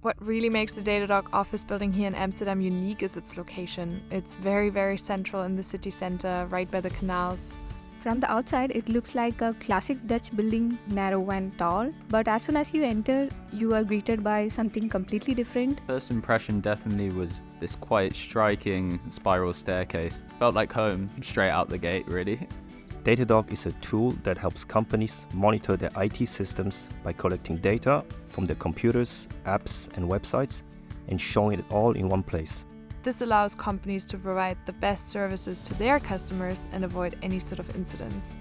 What really makes the Datadog office building here in Amsterdam unique is its location. It's very, very central in the city center, right by the canals. From the outside, it looks like a classic Dutch building, narrow and tall. But as soon as you enter, you are greeted by something completely different. First impression definitely was this quite striking spiral staircase. Felt like home straight out the gate, really. Datadog is a tool that helps companies monitor their IT systems by collecting data from their computers, apps, and websites and showing it all in one place. This allows companies to provide the best services to their customers and avoid any sort of incidents.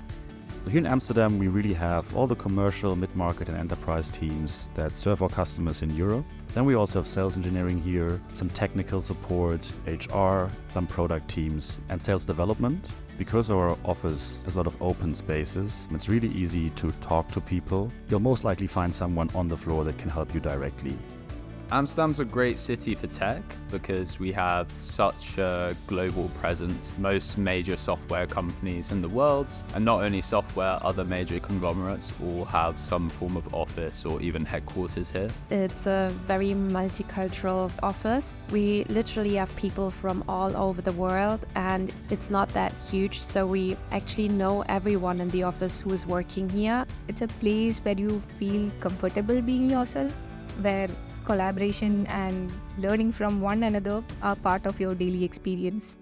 So here in Amsterdam, we really have all the commercial, mid-market and enterprise teams that serve our customers in Europe. Then we also have sales engineering here, some technical support, HR, some product teams and sales development. Because our office has a lot of open spaces, it's really easy to talk to people. You'll most likely find someone on the floor that can help you directly. Amsterdam's a great city for tech because we have such a global presence. Most major software companies in the world, and not only software, other major conglomerates all have some form of office or even headquarters here. It's a very multicultural office. We literally have people from all over the world, and it's not that huge, so we actually know everyone in the office who is working here. It's a place where you feel comfortable being yourself, where collaboration and learning from one another are part of your daily experience.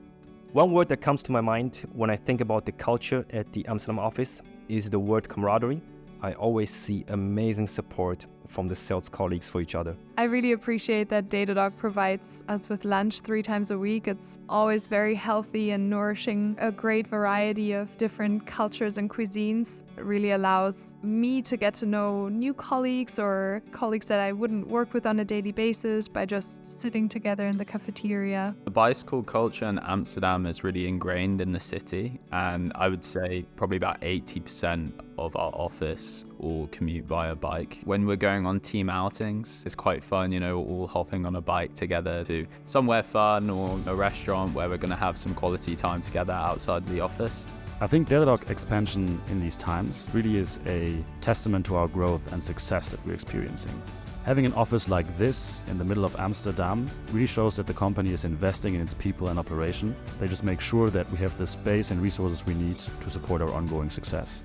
One word that comes to my mind when I think about the culture at the Amsterdam office is the word camaraderie. I always see amazing support from the sales colleagues for each other. I really appreciate that Datadog provides us with lunch 3 times a week. It's always very healthy and nourishing, a great variety of different cultures and cuisines. It really allows me to get to know new colleagues or colleagues that I wouldn't work with on a daily basis by just sitting together in the cafeteria. The bicycle culture in Amsterdam is really ingrained in the city, and I would say probably about 80% of our office all commute via bike. When we're going on team outings, it's quite fun, all hopping on a bike together to somewhere fun or a restaurant where we're going to have some quality time together outside the office. I think Datadog expansion in these times really is a testament to our growth and success that we're experiencing. Having an office like this in the middle of Amsterdam really shows that the company is investing in its people and operation. They just make sure that we have the space and resources we need to support our ongoing success.